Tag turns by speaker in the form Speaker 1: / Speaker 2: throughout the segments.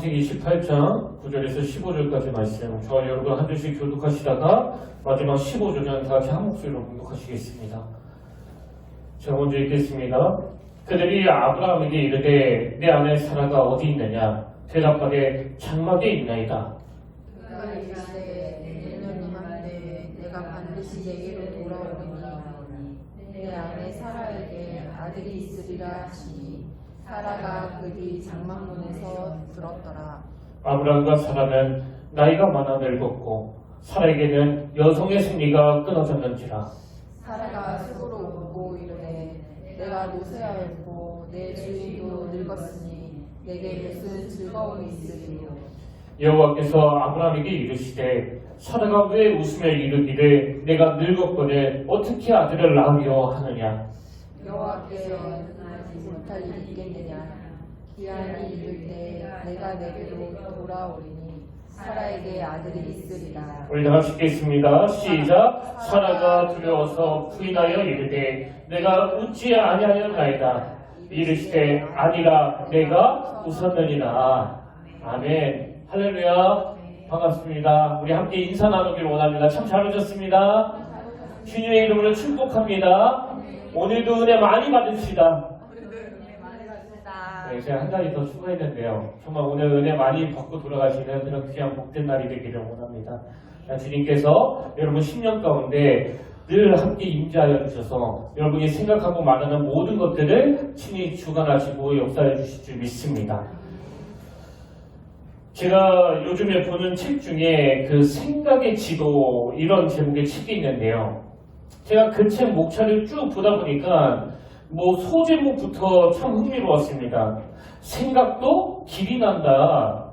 Speaker 1: 창세기 18장 9절에서 15절까지 말씀, 저와 여러분 한 줄씩 교독하시다가 마지막 15절은 다 같이 한 목소리로 공독하시겠습니다. 제가 먼저 읽겠습니다. 그들이 아브라함에게 이르되 내 아내 사라가 어디 있느냐? 대답하되 장막에 있나이다.
Speaker 2: 그가 이르시되 내년 이맘때 내가 반드시 내게로 돌아오리니 내 아내 사라에게 아들이 있으리라 하시니 사라가 그 뒤 장막문에서 들었더라.
Speaker 1: 아브라함과 사라는 나이가 많아 늙었고 사라에게는 여성의 생리가 끊어졌는지라.
Speaker 2: 사라가 속으로 웃고 이르되 내가 노쇠하였고 내 주인도 늙었으니 내게 무슨 즐거움이 있으리요.
Speaker 1: 여호와께서 아브라함에게 이르시되 사라가 왜 웃으며 이르기를 내가 늙었거늘 어떻게 아들을 낳으려 하느냐?
Speaker 2: 여호와께서 하지 못할 일이 있겠느냐. 기한이 이를 때 내가 내게로 돌아오리니 사라에게 아들이 있으리라.
Speaker 1: 우리 다 같이 읽겠습니다. 시작. 사라가 두려워서 부인하여 이르되 내가 웃지 아니하였나이다. 이르시되 아니라 내가 웃었느니라. 아멘. 할렐루야. 반갑습니다. 우리 함께 인사 나누기를 원합니다. 참 잘 오셨습니다. 주님의 이름으로 축복합니다. 오늘도 은혜 많이 받읍시다. 네, 제가 한 가지 더 추가했는데요. 정말 오늘 은혜 많이 받고 돌아가시는 그런 귀한 복된 날이 되기를 원합니다. 주님께서 여러분 10년 가운데 늘 함께 임재하여 주셔서 여러분이 생각하고 말하는 모든 것들을 친히 주관하시고 역사해 주실 줄 믿습니다. 제가 요즘에 보는 책 중에 그 생각의 지도 이런 제목의 책이 있는데요. 제가 그 책 목차를 쭉 보다 보니까 소제목부터 참 흥미로웠습니다. 생각도 길이 난다.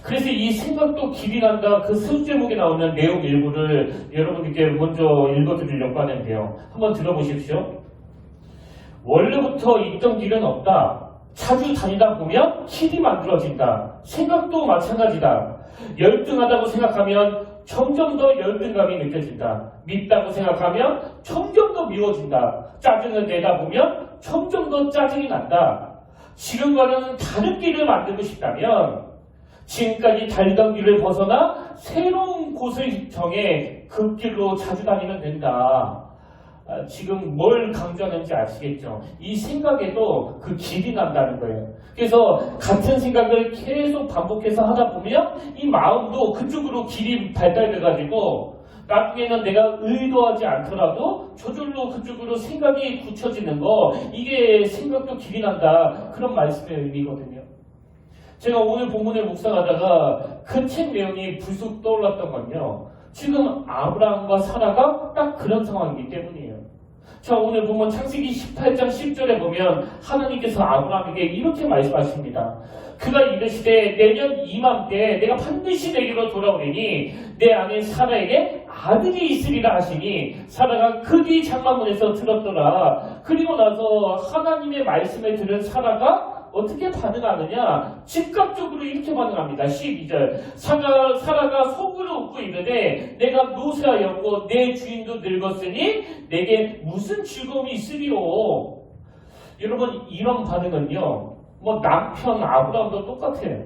Speaker 1: 그래서 이 생각도 길이 난다 그 소제목에 나오는 내용 일부를 여러분께 먼저 읽어드리려고 하는데요. 한번 들어보십시오. 원래부터 있던 길은 없다. 자주 다니다 보면 길이 만들어진다. 생각도 마찬가지다. 열등하다고 생각하면 점점 더 열등감이 느껴진다. 밉다고 생각하면 점점 더 미워진다. 짜증을 내다 보면 점점 더 짜증이 난다. 지금과는 다른 길을 만들고 싶다면 지금까지 달리던 길을 벗어나 새로운 곳을 정해 그 길로 자주 다니면 된다. 지금 뭘 강조하는지 아시겠죠? 이 생각에도 그 길이 난다는 거예요. 그래서 같은 생각을 계속 반복해서 하다 보면 이 마음도 그쪽으로 길이 발달돼가지고 나중에는 내가 의도하지 않더라도 저절로 그쪽으로 생각이 굳혀지는 거, 이게 생각도 길이 난다, 그런 말씀의 의미거든요. 제가 오늘 본문을 묵상하다가 그 책 내용이 불쑥 떠올랐던 건요, 지금 아브라함과 사라가 딱 그런 상황이기 때문이에요. 자, 오늘 보면 창세기 18장 10절에 보면 하나님께서 아브라함에게 이렇게 말씀하십니다. 그가 이르시되 내년 이맘때 내가 반드시 내게로 돌아오리니 내 아내 사라에게 아들이 있으리라 하시니 사라가 그 뒤 장막문에서 들었더라. 그리고 나서 하나님의 말씀을 들은 사라가 어떻게 반응하느냐? 즉각적으로 이렇게 반응합니다. 12절. 사라가 속으로 웃고 이르되 내가 노쇠하였고 내 주인도 늙었으니 내게 무슨 즐거움이 있으리요? 여러분, 이런 반응은요, 남편 아브라함도 똑같아요.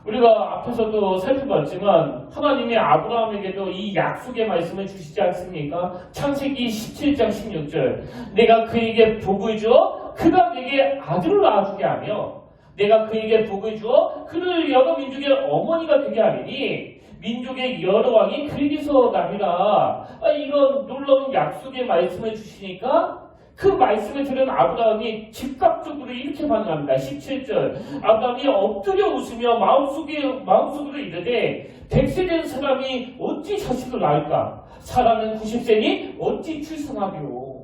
Speaker 1: 우리가 앞에서도 살펴봤지만 하나님이 아브라함에게도 이 약속의 말씀을 주시지 않습니까? 창세기 17장 16절. 내가 그에게 복을 주어 그가 내게 아들을 낳아주게 하며 내가 그에게 복을 주어 그를 여러 민족의 어머니가 되게 하리니 민족의 여러 왕이 그에게서 나리라. 이런 놀라운 약속의 말씀을 주시니까 그 말씀을 들은 아브라함이 즉각적으로 이렇게 반응합니다. 17절. 아브라함이 엎드려 웃으며 마음속으로 이르되 100세 된 사람이 어찌 자식을 낳을까? 사라는 90세니 어찌 출산하리요?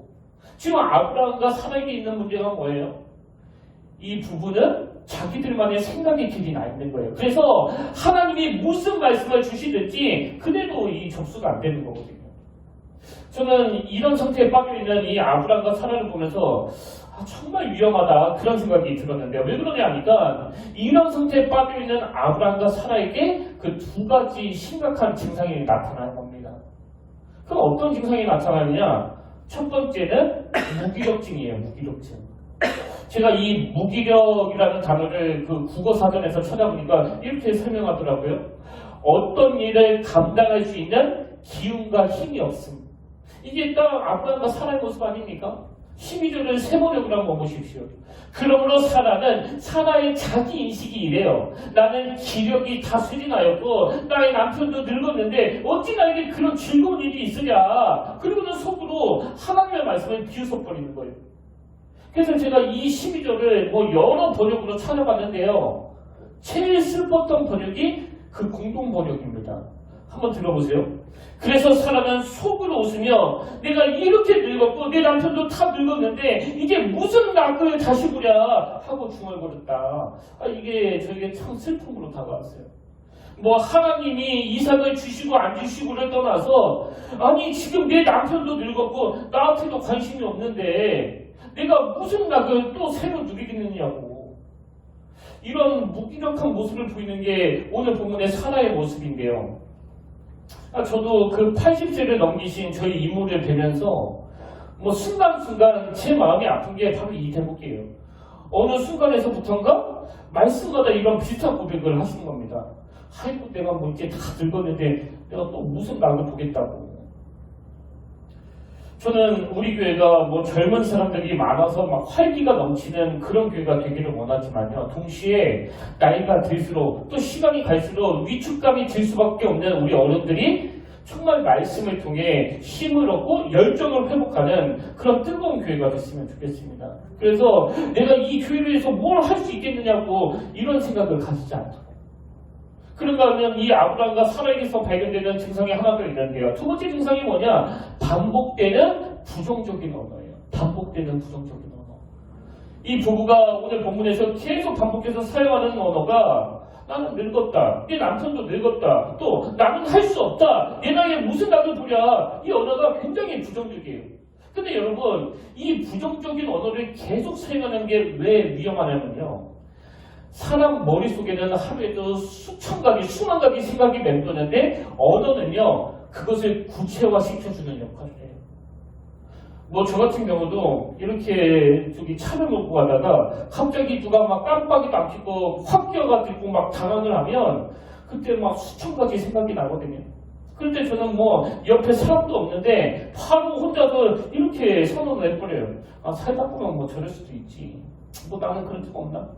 Speaker 1: 지금 아브라함과 사라에게 있는 문제가 뭐예요? 이 부부는 자기들만의 생각의 길이 나 있는 거예요. 그래서 하나님이 무슨 말씀을 주시든지 그대로 이 접수가 안 되는 거거든요. 저는 이런 상태에 빠져있는 이 아브라함과 사라를 보면서 정말 위험하다, 그런 생각이 들었는데요. 왜 그러냐 하니까 이런 상태에 빠져있는 아브라함과 사라에게 그 두 가지 심각한 증상이 나타나는 겁니다. 그럼 어떤 증상이 나타나느냐? 첫 번째는 무기력증이에요. 무기력증. 제가 이 무기력이라는 단어를 그 국어사전에서 찾아보니까 이렇게 설명하더라고요. 어떤 일을 감당할 수 있는 기운과 힘이 없음. 이게 딱 아브라함과 사라의 모습 아닙니까? 12절을 세번역으로 한번 보십시오. 그러므로 사라는 사라의 자기 인식이 이래요. 나는 기력이 다 쇠진하였고 나의 남편도 늙었는데 어찌 나에게 그런 즐거운 일이 있으랴. 그리고는 속으로 하나님의 말씀을 비웃어버리는 거예요. 그래서 제가 이 12절을 뭐 여러 번역으로 찾아봤는데요. 제일 슬펐던 번역이 그 공동 번역입니다. 한번 들어보세요. 그래서 사람은 속으로 웃으며 내가 이렇게 늙었고 내 남편도 다 늙었는데 이게 무슨 낙을 다시 보랴 하고 중얼거렸다. 이게 저에게 참 슬픔으로 다가왔어요. 뭐 하나님이 이삭을 주시고 안 주시고를 떠나서 아니 지금 내 남편도 늙었고 나한테도 관심이 없는데 내가 무슨 낙을 또 새로 누리겠느냐고. 이런 무기력한 모습을 보이는 게 오늘 본문의 사라의 모습인데요. 저도 그 80세를 넘기신 저희 이모를 뵈면서 뭐 순간순간 제 마음이 아픈 게 바로 이 대목이에요. 어느 순간에서부터인가 말씀마다 이런 비슷한 고백을 하시는 겁니다. 아이고 내가 뭐 이제 다 늙었는데 내가 또 무슨 낙을 보겠다고. 저는 우리 교회가 뭐 젊은 사람들이 많아서 막 활기가 넘치는 그런 교회가 되기를 원하지만요. 동시에 나이가 들수록 또 시간이 갈수록 위축감이 들 수밖에 없는 우리 어른들이 정말 말씀을 통해 힘을 얻고 열정을 회복하는 그런 뜨거운 교회가 됐으면 좋겠습니다. 그래서 내가 이 교회를 위해서 뭘 할 수 있겠느냐고 이런 생각을 가지지 않도록. 그런가 하면 이 아브라함과 사라에게서 발견되는 증상이 하나 더 있는데요. 두 번째 증상이 뭐냐? 반복되는 부정적인 언어예요. 반복되는 부정적인 언어. 이 부부가 오늘 본문에서 계속 반복해서 사용하는 언어가 나는 늙었다. 내 남편도 늙었다. 또 나는 할 수 없다. 내 나이에 무슨 낙을 보랴. 이 언어가 굉장히 부정적이에요. 근데 여러분 이 부정적인 언어를 계속 사용하는 게 왜 위험하냐면요. 사람 머릿속에는 하루에도 수천 가지, 수만 가지 생각이 맴도는데 언어는요, 그것을 구체화시켜주는 역할을 해요. 뭐 저 같은 경우도 이렇게 저기 차를 몰고 가다가 갑자기 누가 막 깜빡이도 안 켜고 확 끼어가지고 막 당황을 하면 그때 막 수천 가지 생각이 나거든요. 그런데 저는 뭐 옆에 사람도 없는데 바로 혼자서 이렇게 선언을 해버려요. 살다 보면 뭐 저럴 수도 있지. 뭐 나는 그런 적 없나?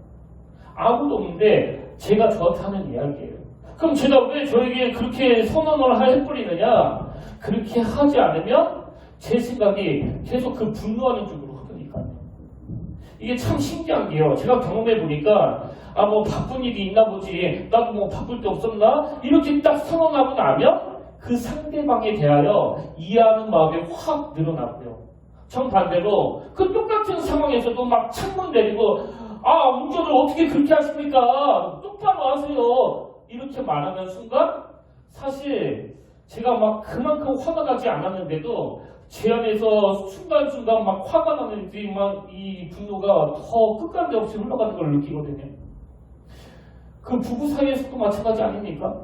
Speaker 1: 아무도 없는데 제가 저한테 하는 이야기예요. 그럼 제가 왜 저에게 그렇게 선언을 해버리느냐? 그렇게 하지 않으면 제 생각이 계속 그 분노하는 쪽으로 흐르니까요. 이게 참 신기한 게요. 제가 경험해 보니까 뭐 바쁜 일이 있나 보지. 나도 뭐 바쁠 때 없었나? 이렇게 딱 선언하고 나면 그 상대방에 대하여 이해하는 마음이 확 늘어나고요. 정반대로 그 똑같은 상황에서도 막 창문 내리고 운전을 어떻게 그렇게 하십니까? 똑바로 하세요. 이렇게 말하는 순간 사실 제가 막 그만큼 화가 나지 않았는데도 제 안에서 순간순간 막 화가 나는지 막 이 분노가 더 끝간데 없이 흘러가는 걸 느끼거든요. 그 부부 사이에서도 마찬가지 아닙니까?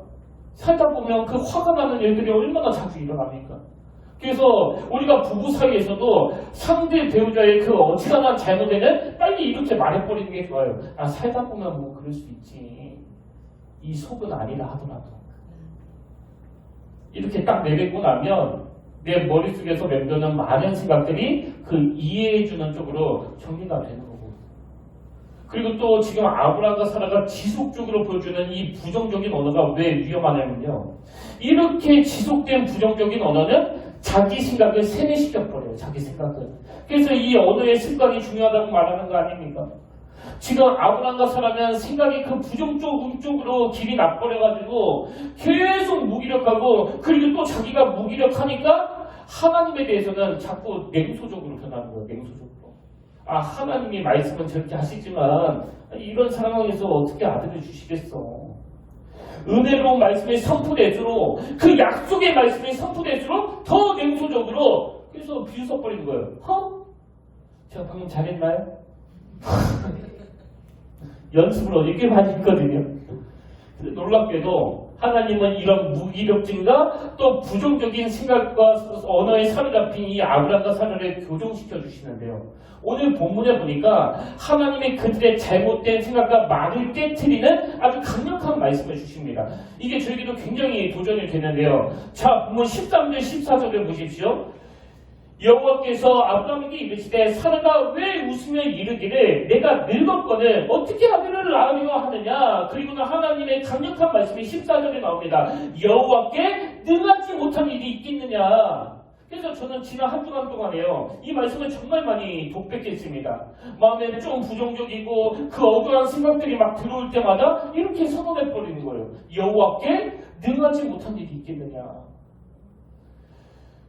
Speaker 1: 살다 보면 그 화가 나는 일들이 얼마나 자주 일어납니까? 그래서 우리가 부부 사이에서도 상대 배우자의 그 어지간한 잘못에는 빨리 이렇게 말해버리는 게 좋아요. 살다 보면 뭐 그럴 수 있지. 이 속은 아니라 하더라도. 이렇게 딱 내뱉고 나면 내 머릿속에서 맴도는 많은 생각들이 그 이해해주는 쪽으로 정리가 되는 거고. 그리고 또 지금 아브라함과 사라가 지속적으로 보여주는 이 부정적인 언어가 왜 위험하냐면요. 이렇게 지속된 부정적인 언어는 자기 생각을 세뇌시켜버려요. 자기 생각을. 그래서 이 언어의 습관이 중요하다고 말하는 거 아닙니까? 지금 아브라함과 사라는 생각이 그 부정적 쪽으로 길이 나버려가지고 계속 무기력하고 그리고 또 자기가 무기력하니까 하나님에 대해서는 자꾸 냉소적으로 변하는 거예요. 냉소적으로. 하나님이 말씀은 저렇게 하시지만 이런 상황에서 어떻게 아들을 주시겠어. 은혜로운 말씀이 선포될수록 그 약속의 말씀이 선포될수록 더 냉소적으로 그래서 비웃어버리는 거예요. 제가 방금 잘했나요? 연습을 어저께 많이 했거든요. 근데 놀랍게도 하나님은 이런 무기력증과 또 부정적인 생각과 언어에 사로잡힌 이 아브라함과 사라를 교정시켜 주시는데요. 오늘 본문에 보니까 하나님의 그들의 잘못된 생각과 말을 깨트리는 아주 강력한 말씀을 주십니다. 이게 저에게도 굉장히 도전이 되는데요. 자, 본문 13절 14절을 보십시오. 여호와께서 아브라함에게 이르시되 사라가 왜 웃으며 이르기를 내가 늙었거늘 어떻게 아들을 낳으려 하느냐. 그리고는 하나님의 강력한 말씀이 14절에 나옵니다. 여호와께 능하지 못한 일이 있겠느냐. 그래서 저는 지난 한 주간 동안에요, 이 말씀을 정말 많이 독백했습니다. 마음에 좀 부정적이고 그 억울한 생각들이 막 들어올 때마다 이렇게 선언해버리는 거예요. 여호와께 능하지 못한 일이 있겠느냐.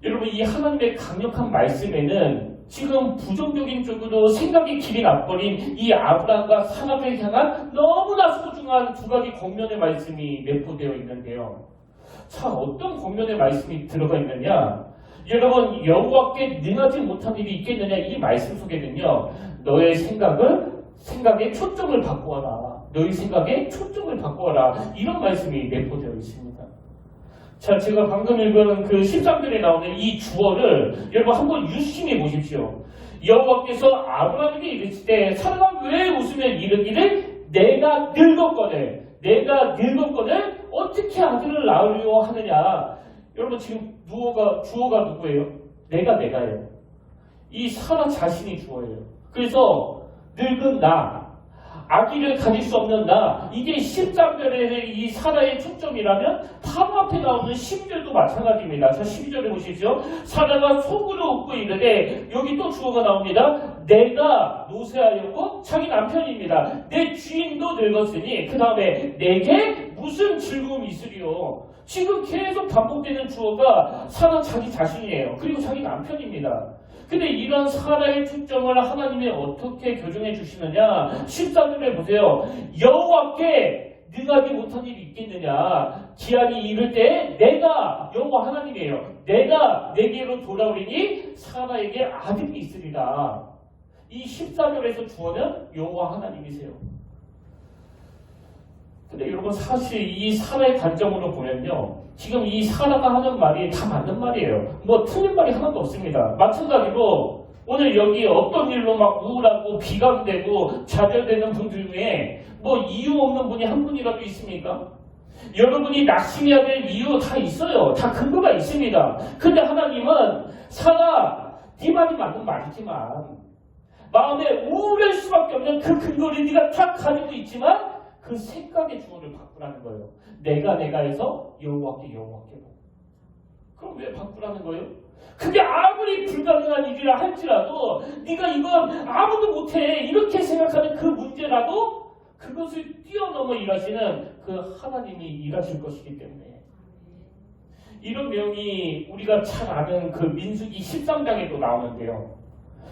Speaker 1: 여러분, 이 하나님의 강력한 말씀에는 지금 부정적인 쪽으로 생각이 길이 나버린 이 아브라함과 사라를 향한 너무나 소중한 두 가지 권면의 말씀이 내포되어 있는데요. 자, 어떤 권면의 말씀이 들어가 있느냐? 여러분, 여호와께 능하지 못한 일이 있겠느냐? 이 말씀 속에는요, 너의 생각에 초점을 바꾸어라. 너의 생각에 초점을 바꾸어라. 이런 말씀이 내포되어 있습니다. 자, 제가 방금 읽은 그 13절에 나오는 이 주어를 여러분 한번 유심히 보십시오. 여호와께서 아브라함에게 이르시되 사라가 왜 웃으며 이르기를 내가 늙었거늘 어떻게 아들을 낳으려 하느냐. 여러분, 지금 주어가 누구예요? 내가예요. 이 사라 자신이 주어예요. 그래서 늙은 나, 아기를 가질 수 없는 나, 이게 13절의 이 사라의 초점이라면 바로 앞에 나오는 12절도 마찬가지입니다. 자, 12절에 보십시오. 사라가 속으로 웃고 이르되, 여기 또 주어가 나옵니다. 내가 노쇠하였고 자기 남편입니다. 내 주인도 늙었으니 그 다음에 내게 무슨 즐거움이 있으리요. 지금 계속 반복되는 주어가 사라 자기 자신이에요. 그리고 자기 남편입니다. 근데 이런 사라의 초점을 하나님이 어떻게 교정해 주시느냐. 14절에 보세요. 여호와께 능하지 못한 일이 있겠느냐. 기한이 이를 때 내가, 여호와 하나님이에요, 내가 내게로 돌아오리니 사라에게 아들이 있으리라. 이 14절에서 주어는 여호와 하나님이세요. 근데 여러분, 사실 이 사라의 관점으로 보면요, 지금 이 사라가 하는 말이 다 맞는 말이에요. 뭐 틀린 말이 하나도 없습니다. 마찬가지로 오늘 여기 어떤 일로 막 우울하고 비관되고 좌절되는 분들 중에 뭐 이유 없는 분이 한 분이라도 있습니까? 여러분이 낙심해야 될 이유 다 있어요. 다 근거가 있습니다. 근데 하나님은 사라, 네 말이 맞는 말이지만 마음에 우울할 수밖에 없는 그 근거를 네가 다 가지고 있지만 그 생각의 주어를 바꾸라는 거예요. 내가 해서 여호와께. 그럼 왜 바꾸라는 거예요? 그게 아무리 불가능한 일이라 할지라도 네가 이건 아무도 못해 이렇게 생각하는 그 문제라도 그것을 뛰어넘어 일하시는 그 하나님이 일하실 것이기 때문에, 이런 내용이 우리가 잘 아는 그 민수기 13장에도 나오는데요.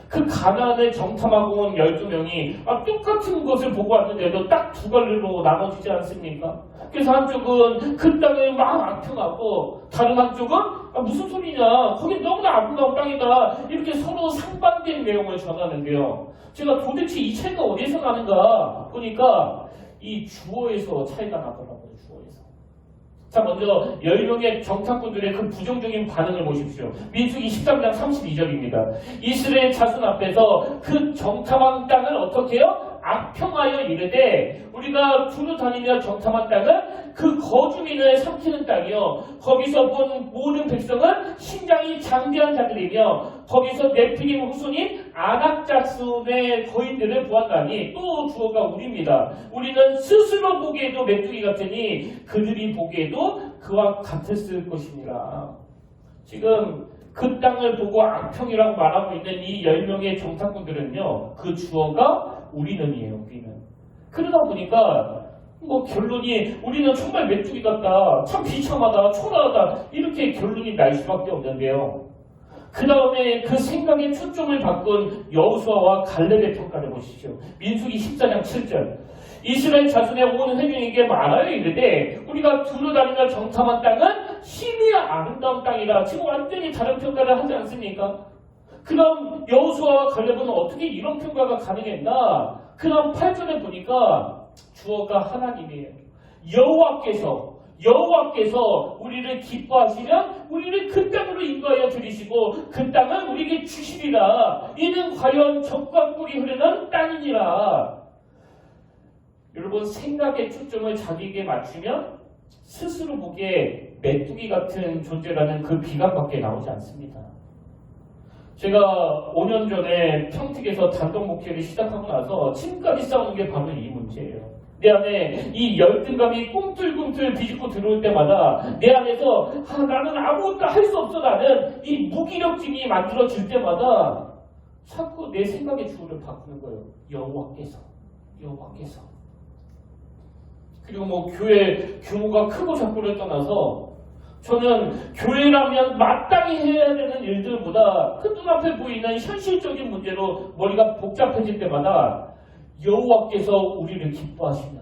Speaker 1: 그 가나안을 정탐하고 온 12명이 똑같은 것을 보고 왔는데도 딱 두 갈래로 나눠지지 않습니까? 그래서 한쪽은 그 땅을 막 악평하고 다른 한쪽은 무슨 소리냐, 거긴 너무나 아름다운 땅이다, 이렇게 서로 상반된 내용을 전하는데요. 제가 도대체 이 차이가 어디에서 나는가 보니까 이 주어에서 차이가 나더라고요. 주어에서. 자, 먼저 10명의 정탐꾼들의 그 부정적인 반응을 보십시오. 민수기 13장 32절입니다. 이스라엘 자손 앞에서 그 정탐한 땅을 어떻게 해요? 악평하여 이르되, 우리가 두루 다니며 정탐한 땅은 그 거주민을 삼키는 땅이요, 거기서 본 모든 백성은 신장이 장대한 자들이며 거기서 네피림 후손인 아낙 자손의 거인들을 보았다니. 또 주어가 우리입니다. 우리는 스스로 보기에도 메뚜기 같으니 그들이 보기에도 그와 같았을 것이니라. 지금 그 땅을 보고 악평이라고 말하고 있는 이 10명의 정탐꾼들은요, 그 주어가 우리는이에요. 우리는. 그러다 보니까 뭐 결론이 우리는 정말 메뚜기 같다, 참 비참하다, 초라하다, 이렇게 결론이 날 수밖에 없는데요. 그 다음에 그 생각의 초점을 바꾼 여호수아와 갈렙의 평가를 보시죠. 민수기 14장 7절. 이스라엘 자손의 온 회중에게 말하여 이르되, 우리가 두루 다니며 정탐한 땅은 심히 아름다운 땅이라. 지금 완전히 다른 평가를 하지 않습니까? 그럼 여호수아와 갈렙은 어떻게 이런 평가가 가능했나? 그 다음 8절에 보니까 주어가 하나님이에요. 여호와께서 우리를 기뻐하시면 우리를 그 땅으로 인도하여 들이시고 그 땅을 우리에게 주시리라. 이는 과연 젖과 꿀이 흐르는 땅이니라. 여러분, 생각의 초점을 자기에게 맞추면 스스로 보기에 메뚜기 같은 존재라는 그 비관밖에 나오지 않습니다. 제가 5년 전에 평택에서 단독 목회를 시작하고 나서 지금까지 싸우는 게 바로 이 문제예요. 내 안에 이 열등감이 꿈틀꿈틀 비집고 들어올 때마다 내 안에서 나는 아무것도 할 수 없어, 나는 이 무기력증이 만들어질 때마다 자꾸 내 생각의 주어를 바꾸는 거예요. 여호와께서. 그리고 뭐 교회 규모가 크고 작고를 떠나서 저는 교회라면 마땅히 해야 되는 일들보다 그 눈앞에 보이는 현실적인 문제로 머리가 복잡해질 때마다 여호와께서 우리를 기뻐하시며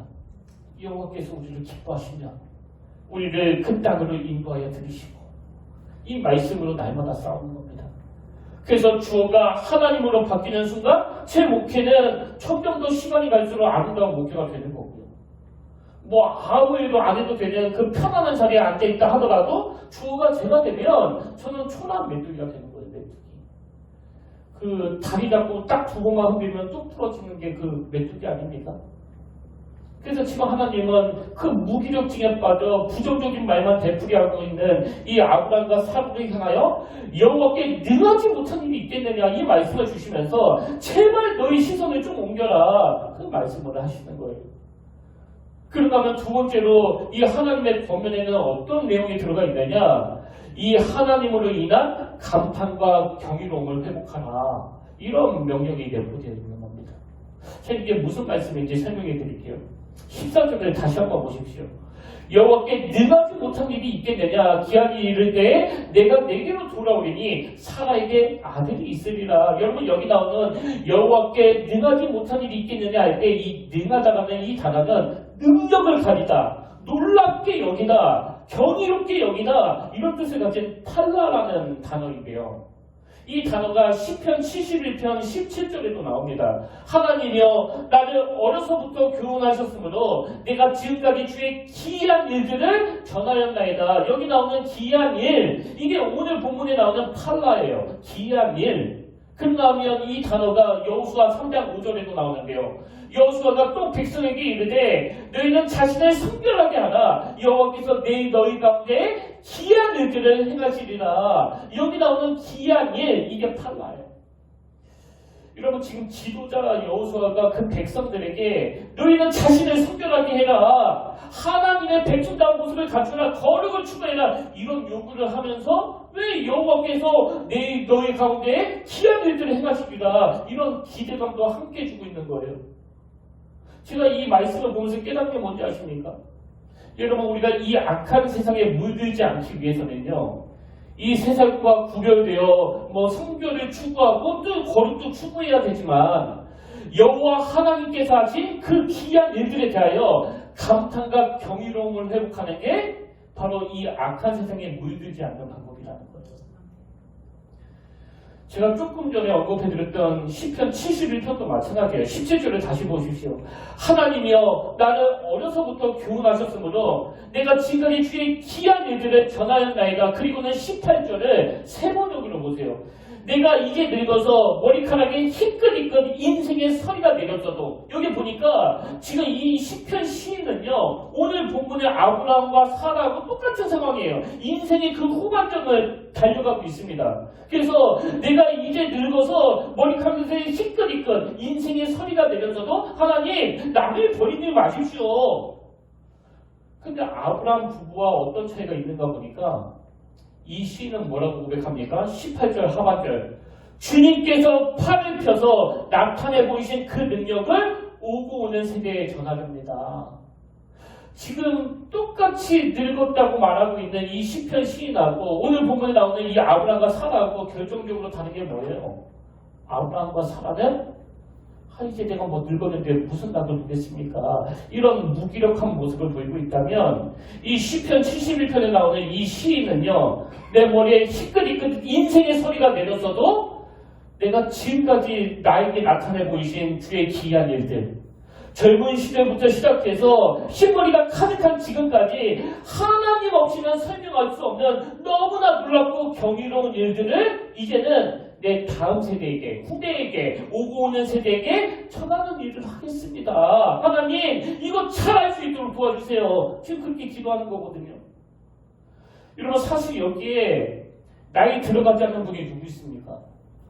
Speaker 1: 우리를 그 땅으로 인도하여 들이시고 이 말씀으로 날마다 싸우는 겁니다. 그래서 주어가 하나님으로 바뀌는 순간 제 목회는 점점 더 시간이 갈수록 아름다운 목회가 되는 거고요. 뭐 아무 일도 안 해도 되는 그 편안한 자리에 앉아있다 하더라도 주어가 제가 되면 저는 초라한 메뚜기가 되는 거예요. 그 다리 잡고 딱 두 번만 흔들면 뚝 풀어지는 게 그 메뚜기 아닙니까? 그래서 지금 하나님은 그 무기력증에 빠져 부정적인 말만 되풀이하고 있는 이 아브람과 사라를 향하여 여호와께 능하지 못한 일이 있겠느냐 이 말씀을 주시면서 제발 너희 시선을 좀 옮겨라 그 말씀을 하시는 거예요. 그런가 하면 두 번째로 이 하나님의 권면에는 어떤 내용이 들어가 있느냐, 이 하나님으로 인한 감탄과 경이로움을 회복하라 이런 명령이 내포되어 있는 겁니다. 제가 이게 무슨 말씀인지 설명해 드릴게요. 14절을 다시 한번 보십시오. 여호와께 능하지 못한 일이 있겠느냐, 기한이 이를 때에 내가 내게로 돌아오리니 사라에게 아들이 있으리라. 여러분, 여기 나오는 여호와께 능하지 못한 일이 있겠느냐 할 때 이 능하다라는 이 단어는 능력을 가리다, 놀랍게 여기다, 경이롭게 여기다 이런 뜻을 가진 팔라라는 단어인데요. 이 단어가 시편 71편 17절에도 나옵니다. 하나님이여 나를 어려서부터 교훈하셨으므로 내가 지금까지 주의 기이한 일들을 전하였나이다. 여기 나오는 기이한 일, 이게 오늘 본문에 나오는 팔라예요. 기이한 일. 그러면 이 단어가 여호수아 3장 5절에도 나오는데요. 여호수아가 또 백성에게 이르되 너희는 자신을 성결하게 하라. 여호와께서 너희 가운데 기이한 일들을 행하시리라. 여기 나오는 기이한 일, 이게 팔라예요. 여러분, 지금 지도자 여호수아가 그 백성들에게 너희는 자신을 성결하게 해라, 하나님의 백성다운 모습을 갖추라, 거룩을 추구해라 이런 요구를 하면서 왜 여호와께서 너희 가운데 기이한 일들을 행하시리라 이런 기대감도 함께 주고 있는 거예요. 제가 이 말씀을 보면서 깨닫는 게 뭔지 아십니까? 여러분, 우리가 이 악한 세상에 물들지 않기 위해서는요, 이 세상과 구별되어 성결을 추구하고 또 거룩도 추구해야 되지만 여호와 하나님께서 하신 그 기이한 일들에 대하여 감탄과 경이로움을 회복하는 게 바로 이 악한 세상에 물들지 않는 방법이라는 거예요. 제가 조금 전에 언급해드렸던 시편 71편도 마찬가지예요. 17절을 다시 보십시오. 하나님이여 나를 어려서부터 교훈하셨으므로 내가 지금까지 주의 기이한 일들을 전하였나이다. 그리고는 18절을 세 번역으로 보세요. 내가 이제 늙어서 머리카락이 희끗희끗 인생의 서리가 내렸어도, 여기 보니까 지금 이 시편 시인은요 오늘 본문의 아브라함과 사라하고 똑같은 상황이에요. 인생의 그 후반전을 달려가고 있습니다. 그래서 내가 이제 늙어서 머리카락이 희끗희끗 인생의 서리가 내렸어도 하나님 나를 버리지 마십시오. 근데 아브라함 부부와 어떤 차이가 있는가 보니까 이 시인은 뭐라고 고백합니까? 18절 하반절, 주님께서 팔을 펴서 나타내 보이신 그 능력을 오고 오는 세대에 전하렵니다. 지금 똑같이 늙었다고 말하고 있는 이 시편 시인하고 오늘 본문에 나오는 이 아브라함과 사라하고 결정적으로 다른 게 뭐예요? 아브라함과 사라는 이제 내가 늙었는데 무슨 낙을 보겠습니까? 이런 무기력한 모습을 보이고 있다면 이 시편 71편에 나오는 이 시인은요, 내 머리에 희끗희끗 인생의 서리가 내렸어도 내가 지금까지 나에게 나타내 보이신 주의 기이한 일들, 젊은 시절부터 시작해서 흰머리가 가득한 지금까지 하나님 없이는 설명할 수 없는 너무나 놀랍고 경이로운 일들을 이제는 내 다음 세대에게, 후대에게, 오고 오는 세대에게 전하는 일을 하겠습니다. 하나님, 이거 잘할 수 있도록 도와주세요. 지금 그렇게 기도하는 거거든요. 여러분, 사실 여기에 나이 들어가지 않는 분이 누구 있습니까?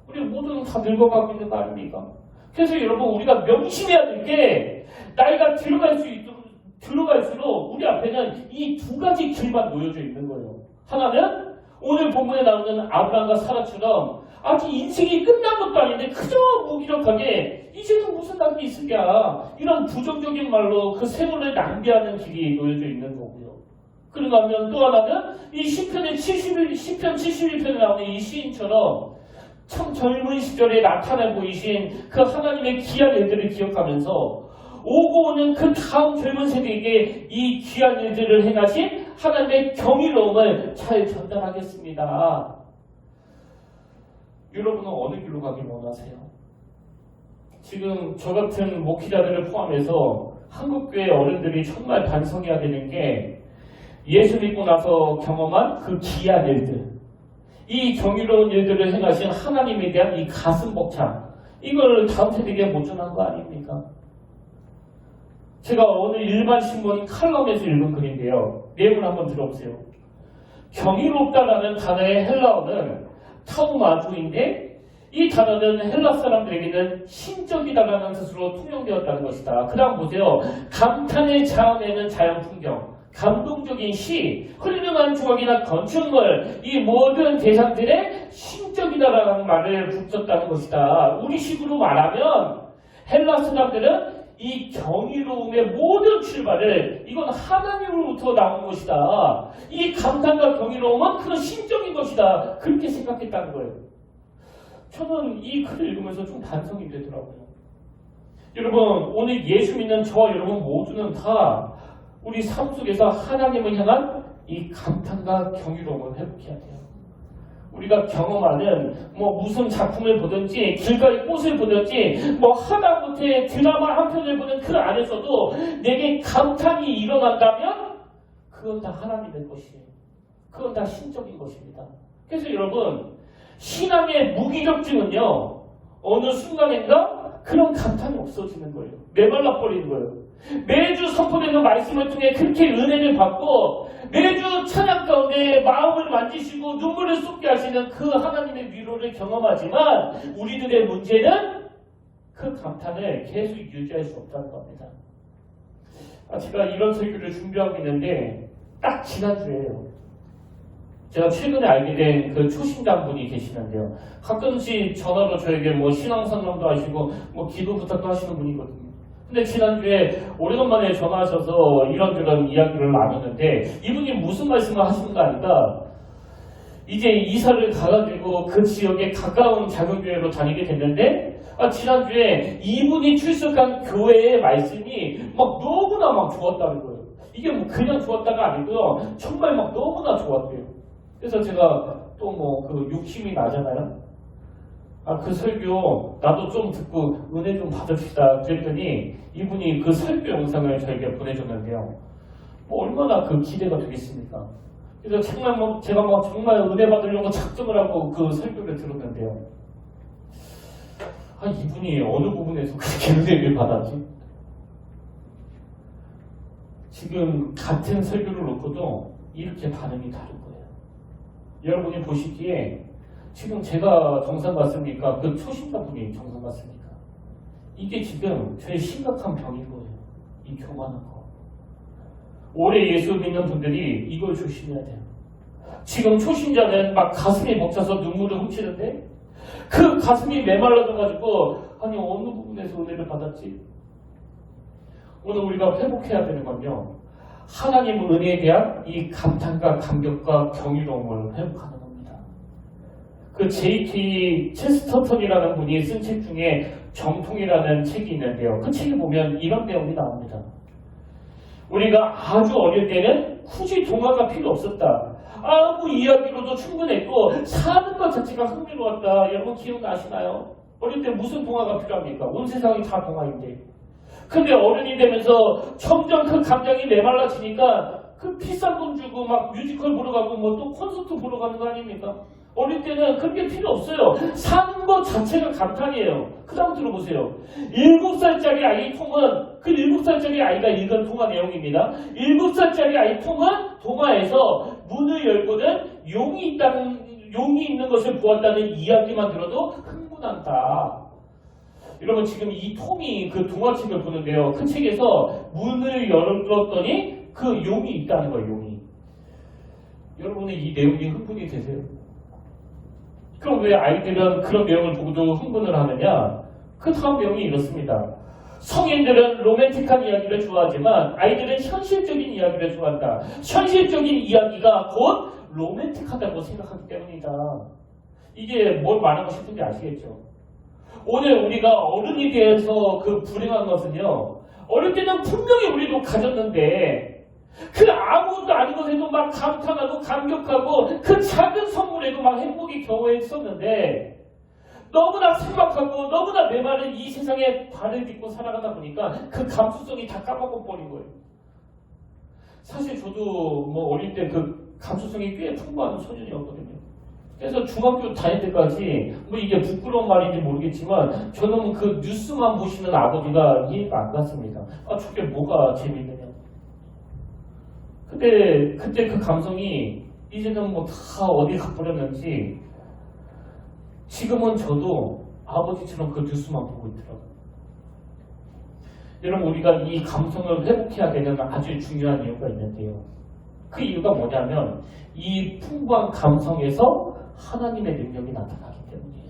Speaker 1: 우리 모두는 다 늙어가고 있는 거 아닙니까? 그래서 여러분, 우리가 명심해야 될 게 나이가 들어갈수록 우리 앞에는 이 두 가지 길만 놓여져 있는 거예요. 하나는 오늘 본문에 나오는 아브라함과 사라처럼 아직 인생이 끝난 것도 아닌데 그저 무기력하게 이제는 무슨 낙이 있을까, 이런 부정적인 말로 그 생을 낭비하는 길이 놓여져 있는 거고요. 그런가 하면 또 하나는 이 시편 71편에 나오는 이 시인처럼 참 젊은 시절에 나타나 보이신 그 하나님의 귀한 일들을 기억하면서 오고 오는 그 다음 젊은 세대에게 이 귀한 일들을 행하신 하나님의 경이로움을 잘 전달하겠습니다. 여러분은 어느 길로 가길 원하세요? 지금 저 같은 목회자들을 포함해서 한국교회 어른들이 정말 반성해야 되는 게 예수 믿고 나서 경험한 그 귀한 일들, 이 경이로운 일들을 행하신 하나님에 대한 이 가슴 벅참, 이걸 다음 세대에게 못 전한 거 아닙니까? 제가 오늘 일반 신문 칼럼에서 읽은 글인데요. 내용을 한번 들어보세요. 경이롭다라는 단어의 헬라어는 타우마주인데 이 단어는 헬라 사람들에게는 신적이다라는 뜻으로 통용되었다는 것이다. 그 다음 보세요. 감탄을 자아내는 자연 풍경, 감동적인 시, 훌륭한 조각이나 건축물, 이 모든 대상들의 신적이다라는 말을 붙였다는 것이다. 우리식으로 말하면 헬라 사람들은 이 경이로움의 모든 출발을 이건 하나님으로부터 나온 것이다. 이 감탄과 경이로움은 그런 신적인 것이다. 그렇게 생각했다는 거예요. 저는 이 글을 읽으면서 좀 반성이 되더라고요. 여러분, 오늘 예수 믿는 저와 여러분 모두는 다 우리 삶 속에서 하나님을 향한 이 감탄과 경이로움을 회복해야 돼요. 우리가 경험하는 무슨 작품을 보든지 길가의 꽃을 보든지 하다못해 드라마 한 편을 보는 그 안에서도 내게 감탄이 일어난다면 그건 다 하나님의 것이에요. 그건 다 신적인 것입니다. 그래서 여러분, 신앙의 무기력증은요, 어느 순간인가 그런 감탄이 없어지는 거예요. 메말라 버리는 거예요. 매주 선포되는 말씀을 통해 그렇게 은혜를 받고 매주 찬양 가운데 마음을 만지시고 눈물을 쏟게 하시는 그 하나님의 위로를 경험하지만 우리들의 문제는 그 감탄을 계속 유지할 수 없다는 겁니다. 제가 이런 설교를 준비하고 있는데 딱 지난주에요. 제가 최근에 알게 된 그 초신자분이 계시는데요. 가끔씩 전화로 저에게 신앙상담도 하시고 기도 부탁도 하시는 분이거든요. 근데 지난주에 오래간만에 전화하셔서 이런저런 이야기를 나누는데 이분이 무슨 말씀을 하시는가 하니까 이제 이사를 가가지고 그 지역에 가까운 작은 교회로 다니게 됐는데 지난주에 이분이 출석한 교회의 말씀이 너무나 좋았다는 거예요. 이게 그냥 좋았다가 아니고요. 정말 너무나 좋았대요. 그래서 제가 또 그 욕심이 나잖아요. 그 설교 나도 좀 듣고 은혜 좀 받읍시다 그랬더니 이분이 그 설교 영상을 저에게 보내줬는데요. 얼마나 그 기대가 되겠습니까? 그래서 정말 제가 정말 은혜 받으려고 작정을 하고 그 설교를 들었는데요. 이분이 어느 부분에서 그렇게 은혜를 받았지? 지금 같은 설교를 놓고도 이렇게 반응이 다른 거예요. 여러분이 보시기에 지금 제가 정상 같습니까? 그 초신자분이 정상 같습니까? 이게 지금 저의 심각한 병인 거예요. 이 교만한 거. 오래 예수 믿는 분들이 이걸 조심해야 돼요. 지금 초신자는 가슴이 벅차서 눈물을 훔치는데 그 가슴이 메말라져가지고 어느 부분에서 은혜를 받았지? 오늘 우리가 회복해야 되는 건요. 하나님 은혜에 대한 이 감탄과 감격과 경이로움을 회복하는 겁니다. 그 J.K. 체스터턴이라는 분이 쓴 책 중에 정통이라는 책이 있는데요. 그 책에 보면 이런 내용이 나옵니다. 우리가 아주 어릴 때는 굳이 동화가 필요 없었다. 아무 이야기로도 충분했고 사는 것 자체가 흥미로웠다. 여러분 기억나시나요? 어릴 때 무슨 동화가 필요합니까? 온 세상이 다 동화인데. 근데 어른이 되면서 점점 그 감정이 메말라지니까 그 비싼 돈 주고 막 뮤지컬 보러 가고 뭐 또 콘서트 보러 가는 거 아닙니까? 어릴 때는 그런 게 필요 없어요. 사는 것 자체가 감탄이에요. 그 다음 들어보세요. 7살짜리 아이 통은, 그 7살짜리 아이가 읽은 동화 내용입니다. 7살짜리 아이 통은 동화에서 문을 열고는 용이 있는 것을 보았다는 이야기만 들어도 흥분한다. 여러분 지금 이 통이 그 동화책을 보는데요. 그 책에서 문을 열었더니 그 용이 있다는 거예요. 용이. 여러분은 이 내용이 흥분이 되세요? 그럼 왜 아이들은 그런 내용을 보고도 흥분을 하느냐? 그 다음 내용이 이렇습니다. 성인들은 로맨틱한 이야기를 좋아하지만 아이들은 현실적인 이야기를 좋아한다. 현실적인 이야기가 곧 로맨틱하다고 생각하기 때문이다. 이게 뭘 말하고 싶은지 아시겠죠? 오늘 우리가 어른이 돼서 그 불행한 것은요. 어릴 때는 분명히 우리도 가졌는데 그 아무것도 아닌 것에도 막 감탄하고 감격하고 그 작은 선물에도 막 행복이 겨워했었는데 너무나 삭막하고 너무나 메마른 이 세상에 발을 딛고 살아가다 보니까 그 감수성이 다 까먹어버린 거예요. 사실 저도 뭐 어릴 때 그 감수성이 꽤 풍부한 소년이었거든요. 그래서 중학교 다닐 때까지 뭐 이게 부끄러운 말인지 모르겠지만 저는 그 뉴스만 보시는 아버지가 이해가 안 갔습니다. 아 저게 뭐가 재밌느냐. 근데 그때 그 감성이 이제는 뭐 다 어디 가버렸는지 지금은 저도 아버지처럼 그 뉴스만 보고 있더라고요. 여러분 우리가 이 감성을 회복해야 되는 아주 중요한 이유가 있는데요. 그 이유가 뭐냐면 이 풍부한 감성에서 하나님의 능력이 나타나기 때문이에요.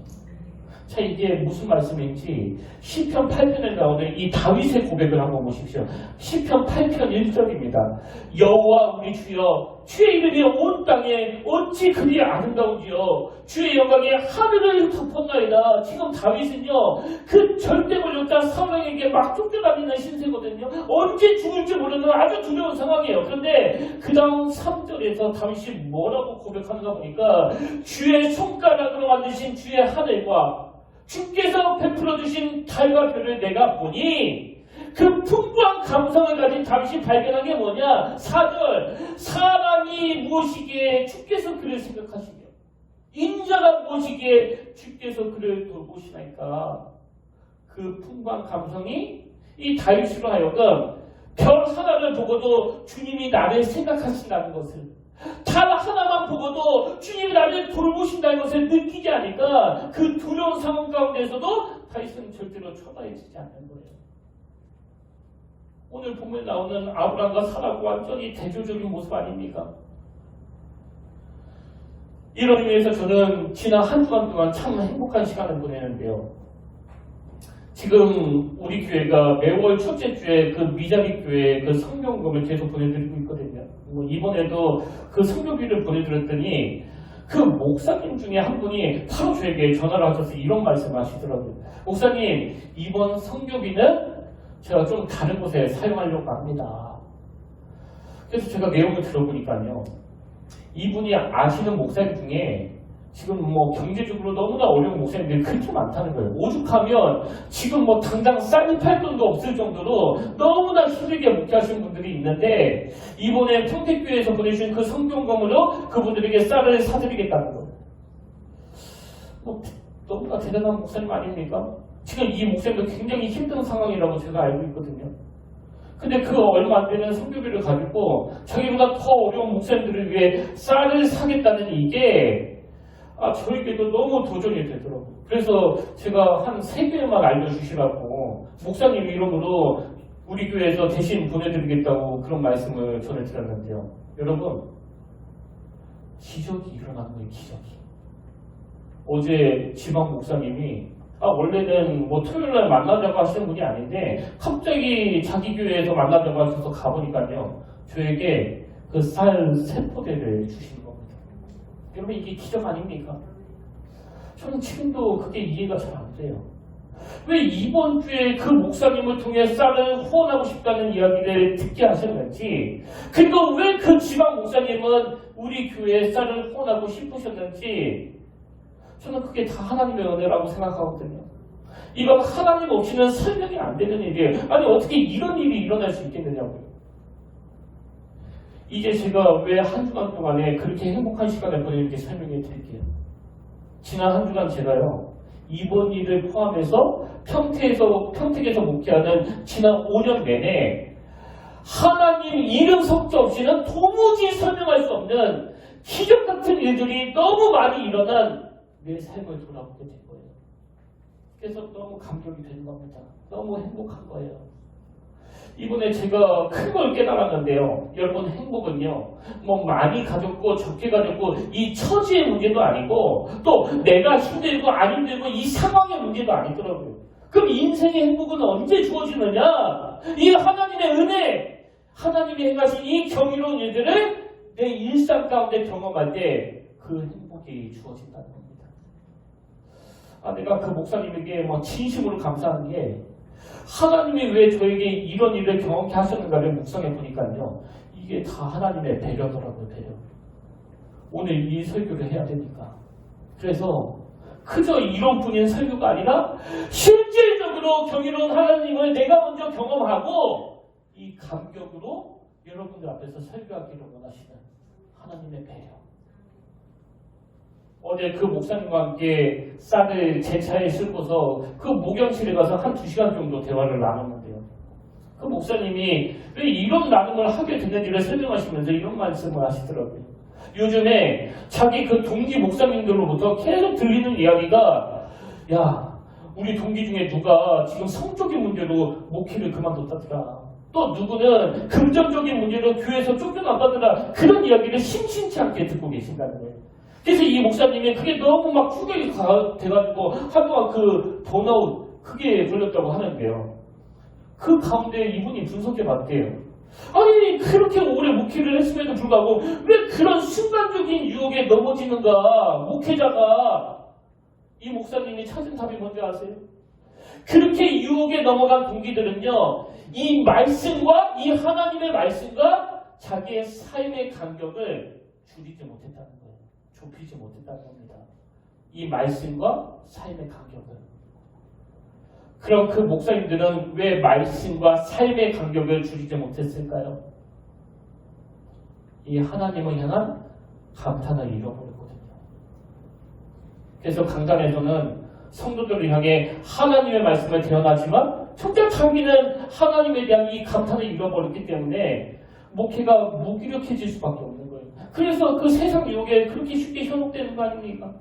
Speaker 1: 자 이게 무슨 말씀인지 시편 8편에 나오는 이 다윗의 고백을 한번 보십시오. 시편 8편 1절입니다. 여호와 우리 주여 주의 이름이 온 땅에 어찌 그리 아름다운지요. 주의 영광이 하늘을 덮었나이다. 지금 다윗은요 그 절대 권력자 사울에게 막 쫓겨다니는 신세거든요. 언제 죽을지 모르는 아주 두려운 상황이에요. 그런데 그 다음 3절에서 다윗이 뭐라고 고백하는가 보니까 주의 손가락으로 만드신 주의 하늘과 주께서 베풀어 주신 달과 별을 내가 보니 그 풍부한 감성을 가진 다윗이 발견한 게 뭐냐? 4절 사람이 무엇이기에 주께서 그를 생각하시며 인자가 무엇이기에 주께서 그를 돌보시나이까. 그 풍부한 감성이 이 다윗으로 하여금 별 하나를 보고도 주님이 나를 생각하신다는 것을, 달 하나만 보고도 주님이 나를 돌보신다는 것을 느끼지 않으니까 그 두려운 상황 가운데서도 다윗은 절대로 초라해지지 않는 거예요. 오늘 본문에 나오는 아브람과 사라가 완전히 대조적인 모습 아닙니까? 이런 의미에서 저는 지난 한 주간 동안 참 행복한 시간을 보내는데요. 지금 우리 교회가 매월 첫째 주에 그 미자리 교회 그 성경금을 계속 보내드리고 있거든요. 뭐 이번에도 그 성교비를 보내드렸더니 그 목사님 중에 한 분이 바로 저에게 전화를 하셔서 이런 말씀을 하시더라고요. 목사님, 이번 성교비는 제가 좀 다른 곳에 사용하려고 합니다. 그래서 제가 내용을 들어보니까요. 이분이 아시는 목사님 중에 지금 뭐 경제적으로 너무나 어려운 목사님들이 그렇게 많다는 거예요. 오죽하면 지금 뭐 당장 쌀 팔 돈도 없을 정도로 너무나 힘들게 목회하시는 분들이 있는데 이번에 평택교회에서 보내주신 그 성경금으로 그분들에게 쌀을 사드리겠다는 거예요. 뭐 너무나 대단한 목사님 아닙니까? 지금 이 목사님도 굉장히 힘든 상황이라고 제가 알고 있거든요. 근데 그 얼마 안 되는 성교비를 가지고 자기보다 더 어려운 목사님들을 위해 쌀을 사겠다는 이게 저에게도 너무 도전이 되더라고요. 그래서 제가 한 3개만 알려주시라고 목사님 이름으로 우리 교회에서 대신 보내드리겠다고 그런 말씀을 전해드렸는데요. 여러분, 기적이 일어나는 거예요. 기적이. 어제 지방 목사님이 원래는 뭐 토요일날 만나자고 하시는 분이 아닌데 갑자기 자기 교회에서 만나자고 하셔서 가보니까요. 저에게 그 쌀 3포대를 주신 겁니다. 여러분 이게 기적 아닙니까? 저는 지금도 그게 이해가 잘 안 돼요. 왜 이번 주에 그 목사님을 통해 쌀을 후원하고 싶다는 이야기를 듣게 하셨는지, 그리고 왜 그 지방 목사님은 우리 교회에 쌀을 후원하고 싶으셨는지 저는 그게 다 하나님의 은혜라고 생각하거든요. 이건 하나님 없이는 설명이 안 되는 일이에요. 아니 어떻게 이런 일이 일어날 수 있겠느냐고요. 이제 제가 왜 한 주간 동안에 그렇게 행복한 시간을 보내는지 설명해 드릴게요. 지난 한 주간 제가요, 이번 일을 포함해서 평택에서 목회하는 지난 5년 내내 하나님 이름 석자 없이는 도무지 설명할 수 없는 기적 같은 일들이 너무 많이 일어난 내 삶을 돌아보게 된 거예요. 그래서 너무 감격이 되는 겁니다. 너무 행복한 거예요. 이번에 제가 큰 걸 깨달았는데요. 여러분, 행복은요, 뭐 많이 가졌고 적게 가졌고 이 처지의 문제도 아니고 또 내가 힘들고 안 힘들고 이 상황의 문제도 아니더라고요. 그럼 인생의 행복은 언제 주어지느냐? 이 하나님의 은혜, 하나님이 행하신 이 경이로운 일들을 내 일상 가운데 경험할 때 그 행복이 주어진다는 겁니다. 내가 그 목사님에게 진심으로 감사한 게 하나님이 왜 저에게 이런 일을 경험케 하셨는가를 묵상해 보니까요. 이게 다 하나님의 배려더라고요, 배려. 오늘 이 설교를 해야 되니까. 그래서 그저 이론뿐인 설교가 아니라 실질적으로 경이로운 하나님을 내가 먼저 경험하고 이 감격으로 여러분들 앞에서 설교하기를 원하시는 하나님의 배려. 어제 그 목사님과 함께 쌀을 제 차에 싣고서 그 목욕실에 가서 한 2시간 정도 대화를 나눴는데요. 그 목사님이 왜 이런 나눔을 하게 됐는지를 설명하시면서 이런 말씀을 하시더라고요. 요즘에 자기 그 동기 목사님들로부터 계속 들리는 이야기가, 야, 우리 동기 중에 누가 지금 성적인 문제로 목회를 그만뒀다더라. 또 누구는 금전적인 문제로 교회에서 쫓겨났다더라. 그런 이야기를 심심치 않게 듣고 계신다는 거예요. 그래서 이 목사님이 그게 너무 막 충격이 돼가지고 한동안 그 번아웃 크게 걸렸다고 하는데요. 그 가운데 이분이 분석해 봤대요. 아니 그렇게 오래 목회를 했음에도 불구하고 왜 그런 순간적인 유혹에 넘어지는가? 목회자가. 이 목사님이 찾은 답이 뭔지 아세요? 그렇게 유혹에 넘어간 동기들은요, 이 말씀과 이 하나님의 말씀과 자기의 삶의 간격을 줄이지 못했다는 거예요. 좁히지 못했다는 겁니다. 이 말씀과 삶의 간격을. 그럼 그 목사님들은 왜 말씀과 삶의 간격을 줄이지 못했을까요? 이 하나님을 향한 감탄을 잃어버렸거든요. 그래서 강단에서는 성도들을 향해 하나님의 말씀을 대언하지만 정작 자기는 하나님에 대한 이 감탄을 잃어버렸기 때문에 목회가 무기력해질 수밖에 없는 거예요. 그래서 그 세상 유혹에 그렇게 쉽게 현혹되는 거 아닙니까?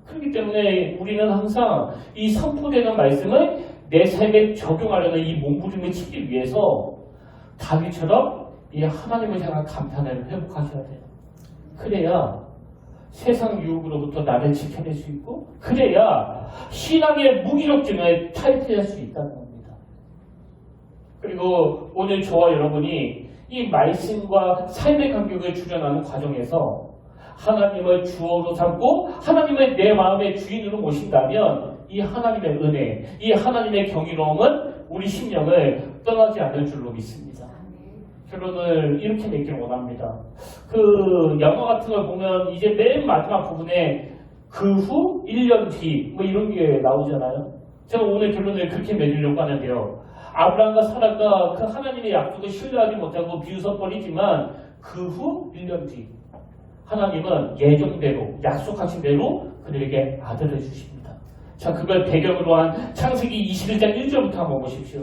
Speaker 1: 그렇기 때문에 우리는 항상 이 선포되는 말씀을 내 삶에 적용하려는 이 몸부림을 치기 위해서 다윗처럼 이 하나님을 향한 감탄을 회복하셔야 돼요. 그래야 세상 유혹으로부터 나를 지켜낼 수 있고, 그래야 신앙의 무기력증을 탈퇴할 수 있다는 겁니다. 그리고 오늘 저와 여러분이 이 말씀과 삶의 간격을 줄여나가는 과정에서 하나님을 주어로 삼고 하나님을 내 마음의 주인으로 모신다면 이 하나님의 은혜, 이 하나님의 경이로움은 우리 심령을 떠나지 않을 줄로 믿습니다. 결론을 이렇게 맺기를 원합니다. 그 영화 같은 걸 보면 이제 맨 마지막 부분에 그 후 1년 뒤 뭐 이런 게 나오잖아요. 제가 오늘 결론을 그렇게 맺으려고 하는데요. 아브라함과 사라가 그 하나님의 약속을 신뢰하지 못하고 비웃어버리지만 그 후 1년 뒤 하나님은 예정대로 약속하신 대로 그들에게 아들을 주십니다. 자, 그걸 배경으로 한 창세기 21장 1절부터 한번 보십시오.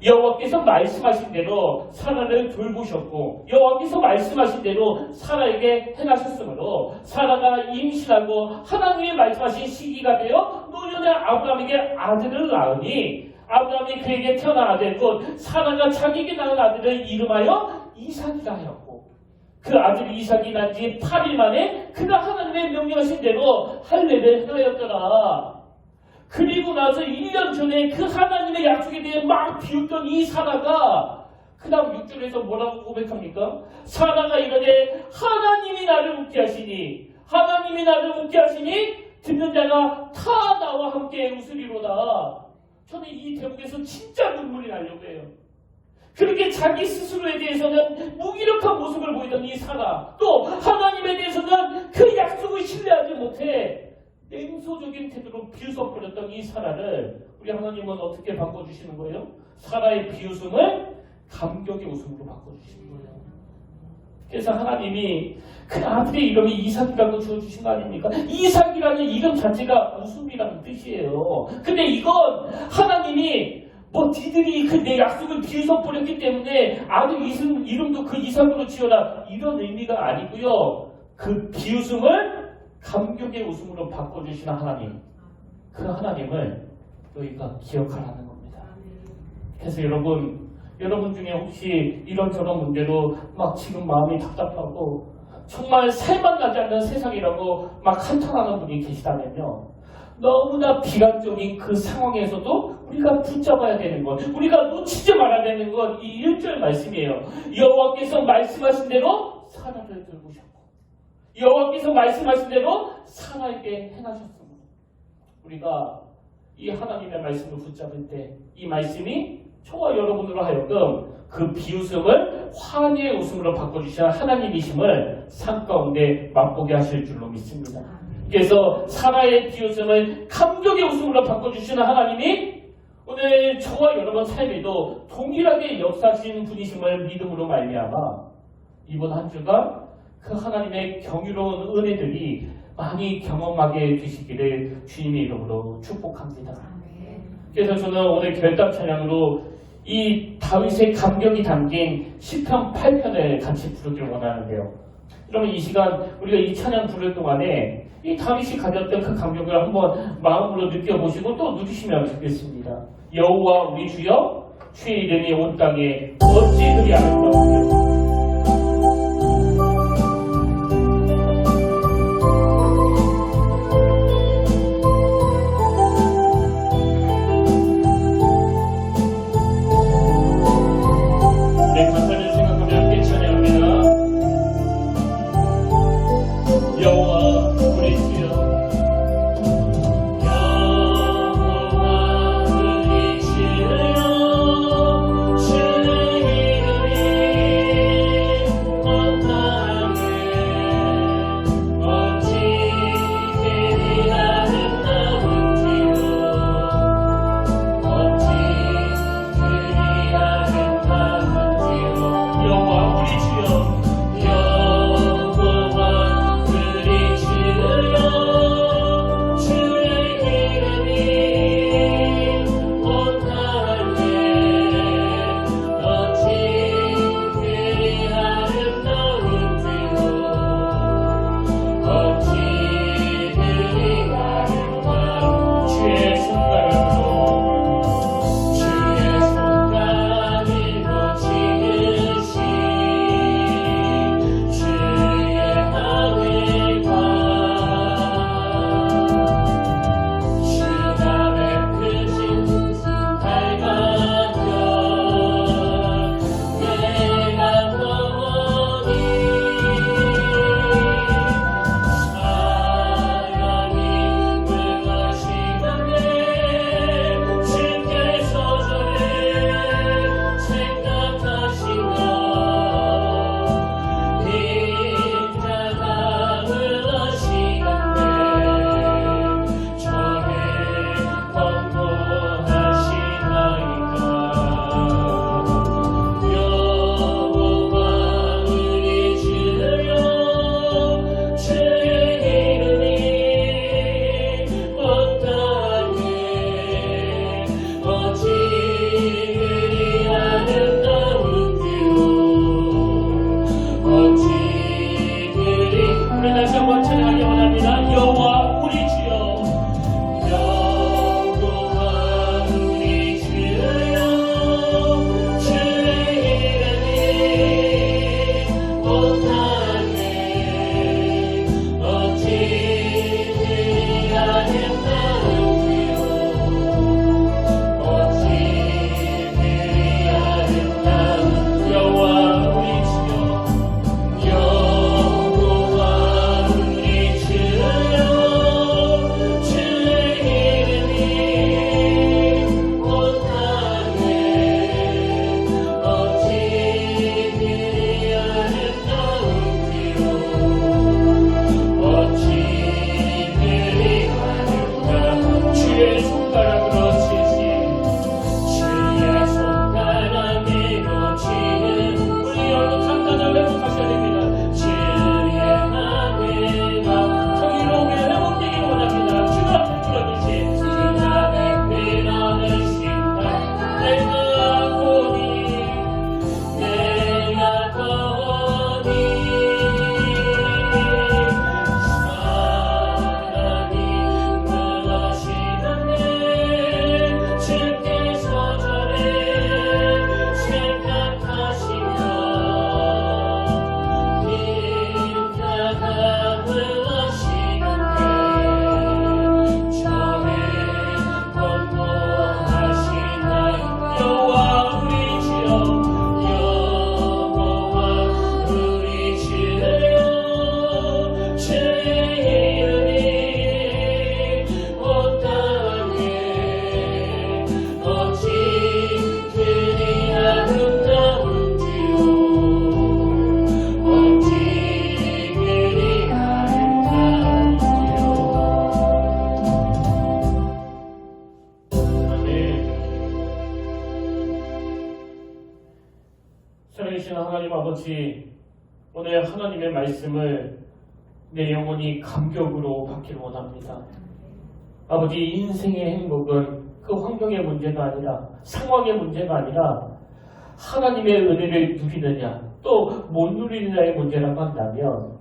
Speaker 1: 여호와께서 말씀하신 대로 사라를 돌보셨고 여호와께서 말씀하신 대로 사라에게 행하셨으므로 사라가 임신하고 하나님이 말씀하신 시기가 되어 노년의 아브라함에게 아들을 낳으니 아브라함이 그에게 태어난 아들 곧 사라가 자기에게 낳은 아들을 이름하여 이삭이라 하였고 그 아들 이삭이 난 지 8일 만에 그가 하나님의 명령하신 대로 할례를 행하였더라. 그리고 나서 1년 전에 그 하나님의 약속에 대해 막 비웃던 이 사라가 그 다음 6절에서 뭐라고 고백합니까? 사라가 이르되 하나님이 나를 웃게 하시니 하나님이 나를 웃게 하시니 듣는 자가 다 나와 함께 웃으리로다. 저는 이 대목에서 진짜 눈물이 나려고 해요. 그렇게 자기 스스로에 대해서는 무기력한 모습을 보이던 이 사라, 또 하나님에 대해서는 그 약속을 신뢰하지 못해 냉소적인 이기적인 태도로 비웃어버렸던 이 사라를 우리 하나님은 어떻게 바꿔주시는 거예요? 사라의 비웃음을 감격의 웃음으로 바꿔주시는 거예요. 그래서 하나님이 그 아들의 이름이 이삭이라고 지어주신 거 아닙니까? 이삭이라는 이름 자체가 웃음이라는 뜻이에요. 근데 이건 하나님이 니들이 그 내 약속을 비웃어버렸기 때문에 아들 이름도 그 이삭으로 지어라, 이런 의미가 아니고요. 그 비웃음을 감격의 웃음으로 바꿔주시는 하나님, 그 하나님을 너희가 기억하라는 겁니다. 그래서 여러분 중에 혹시 이런저런 문제로 막 지금 마음이 답답하고 정말 살만 나지 않는 세상이라고 막 한탄하는 분이 계시다면요, 너무나 비관적인 그 상황에서도 우리가 붙잡아야 되는 것, 우리가 놓치지 말아야 되는 것, 이 1절 말씀이에요. 여호와께서 말씀하신 대로 사라를 돌보셨고, 여호와께서 말씀하신 대로 사라에게 행하셨습니다. 우리가 이 하나님의 말씀을 붙잡을 때 이 말씀이 저와 여러분으로 하여금 그 비웃음을 환희의 웃음으로 바꿔주시는 하나님이심을 삶 가운데 맛보게 하실 줄로 믿습니다. 그래서 사라의 비웃음을 감격의 웃음으로 바꿔주시는 하나님이 오늘 저와 여러분 삶에도 동일하게 역사하신 분이심을 믿음으로 말미암아 이번 한 주간 그 하나님의 경이로운 은혜들이 많이 경험하게 되시기를 주님의 이름으로 축복합니다. 그래서 저는 오늘 결단 찬양으로 이 다윗의 감격이 담긴 시편 8편을 같이 부르기를 원하는데요. 그러면 이 시간 우리가 이 찬양 부를 동안에 이 다윗이 가졌던 그 감격을 한번 마음으로 느껴보시고 또 누리시면 좋겠습니다. 여호와 우리 주여, 주의 이름이 온 땅에 어찌 그리 아름다우며
Speaker 3: 주의 이름이
Speaker 1: 하나님 아버지, 오늘 하나님의 말씀을 내 영혼이 감격으로 받기를 원합니다. 아버지, 인생의 행복은 그 환경의 문제가 아니라, 상황의 문제가 아니라 하나님의 은혜를 누리느냐 또 못 누리느냐의 문제라고 한다면,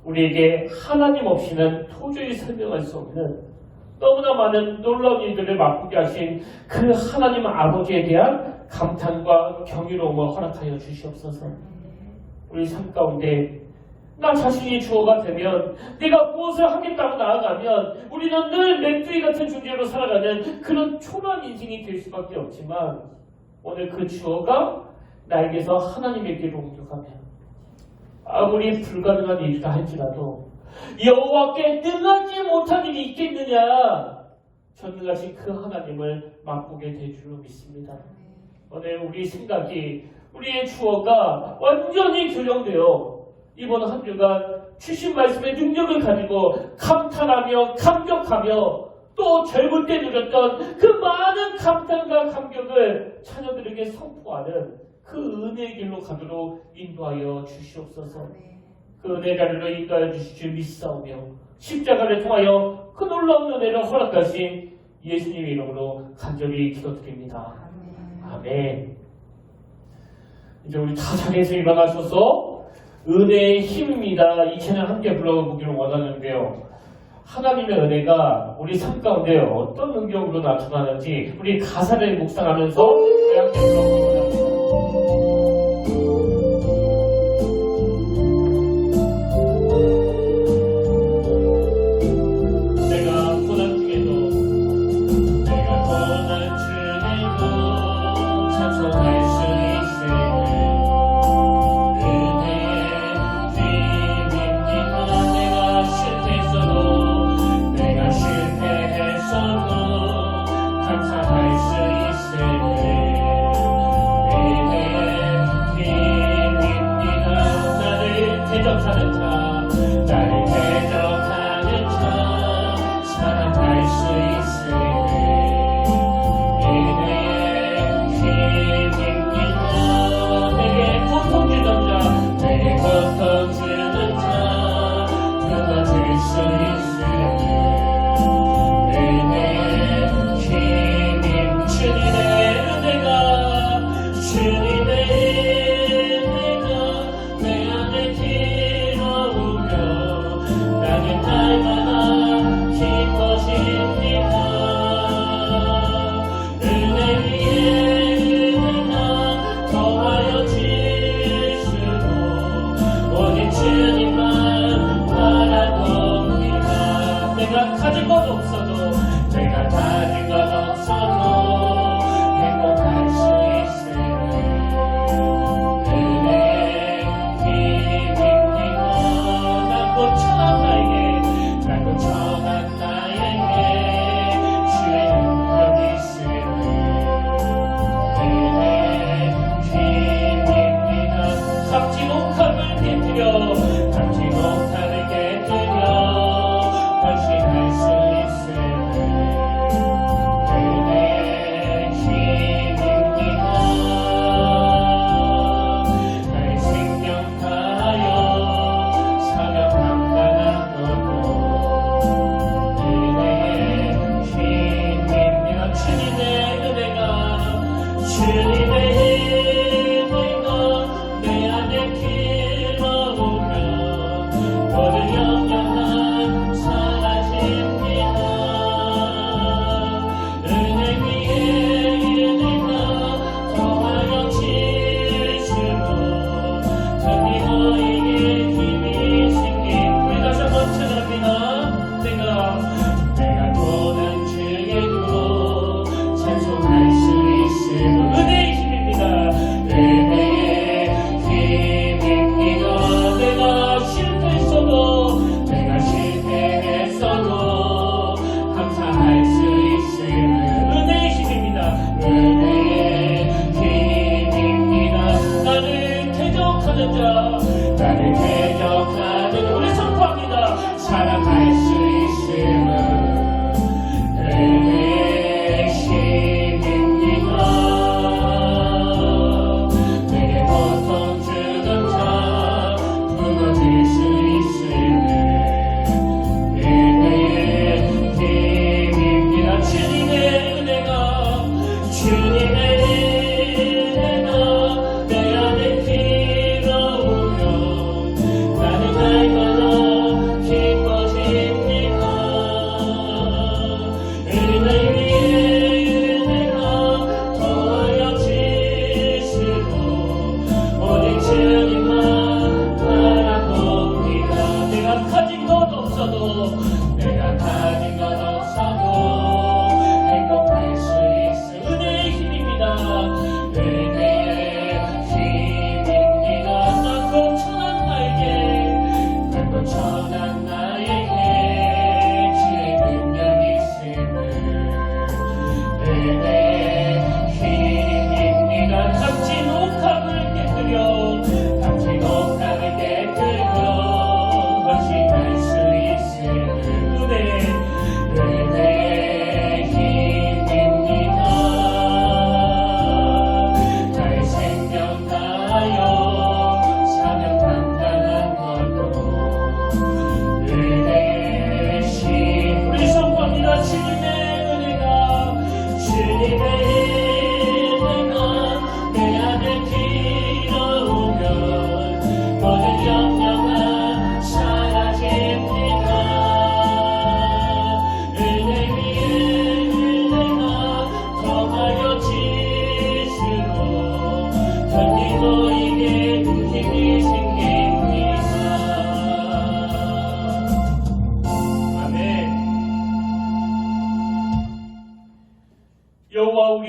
Speaker 1: 우리에게 하나님 없이는 도저히 설명할 수 없는 너무나 많은 놀라운 일들을 맛보게 하신 그 하나님 아버지에 대한 감탄과 경이로움을 허락하여 주시옵소서. 우리 삶 가운데 나 자신이 주어가 되면, 내가 무엇을 하겠다고 나아가면 우리는 늘 맹두이 같은 존재로 살아가는 그런 초라한 인생이 될 수밖에 없지만, 오늘 그 주어가 나에게서 하나님에게로 옮겨가면 아무리 불가능한 일이라 할지라도 여호와께 능하지 못한 일이 있겠느냐, 전능하신 그 하나님을 맛보게 될 줄로 믿습니다. 오늘 우리 생각이, 우리의 주어가 완전히 교정되어 이번 한 주간 주신 말씀의 능력을 가지고 감탄하며 감격하며 또 젊을 때 누렸던 그 많은 감탄과 감격을 자녀들에게 선포하는 그 은혜의 길로 가도록 인도하여 주시옵소서. 그 은혜 자리로 인도하여 주실 줄 믿사오며, 십자가를 통하여 그 놀라운 은혜를 허락하신 예수님의 이름으로 간절히 기도드립니다. 아멘. 이제 우리 다 자리에서 일어나셔서 은혜의 힘입니다. 이 찬양 함께 불러보기를 원하는데요. 하나님의 은혜가 우리 삶 가운데 어떤 능력으로 나타나는지 우리 가사를 묵상하면서 함께 불러보기를 원합니다.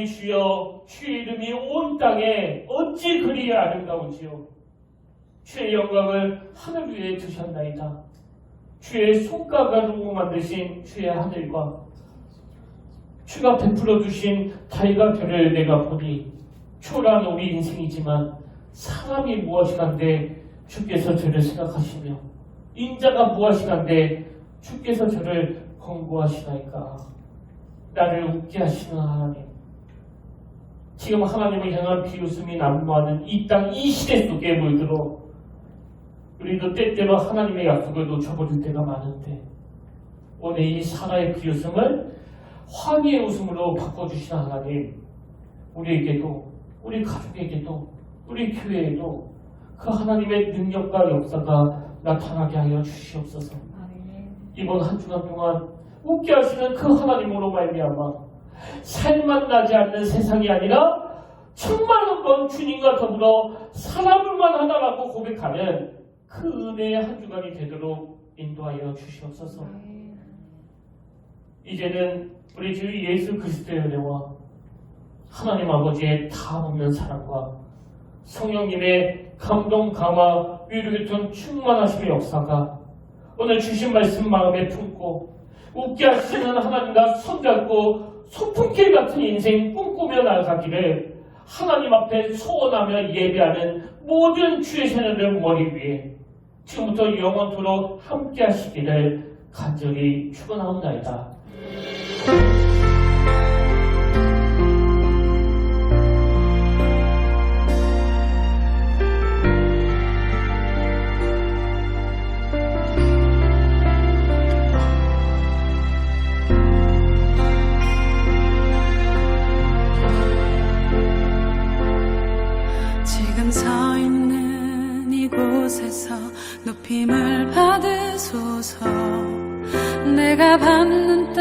Speaker 1: 우리 주여, 주의 이름이 온 땅에 어찌 그리 아름다운지요. 주의 영광을 하늘 위에 두셨나이다. 주의 손가락으로 만드신 주의 하늘과 주가 베풀어 주신 달과 별을 내가 보니 초라한 우리 인생이지만 사람이 무엇이간데 주께서 저를 생각하시며 인자가 무엇이간데 주께서 저를 권고하시나이까. 나를 웃게 하시는 하나님, 지금 하나님을 향한 비웃음이 난무하는 이 땅 이 시대 속에 물들어 우리도 때때로 하나님의 약속을 놓쳐버릴 때가 많은데 오늘 이 사라의 비웃음을 환희의 웃음으로 바꿔주신 하나님, 우리에게도 우리 가족에게도 우리 교회에도 그 하나님의 능력과 역사가 나타나게 하여 주시옵소서. 이번 한 주간 동안 웃게 하시는 그 하나님으로 말미암아 살만 나지 않는 세상이 아니라 천만원 번 주님과 더불어 사람을만 하나라고 고백하는 그 은혜의 한 주간이 되도록 인도하여 주시옵소서. 이제는 우리 주 예수 그리스도의 은혜와 하나님 아버지의 다없는 사랑과 성령님의 감동, 감화, 위로 교통 충만하심의 역사가 오늘 주신 말씀 마음에 품고 웃게 하시는 하나님과 손잡고 소풍길 같은 인생 꿈꾸며 나아가기를 하나님 앞에 소원하며 예배하는 모든 주의 자녀들 머리 위에 지금부터 영원토록 함께 하시기를 간절히 축원하옵나이다.
Speaker 3: 지금 서 있는 이곳에서 높임을 받으소서. 내가 밟는 땅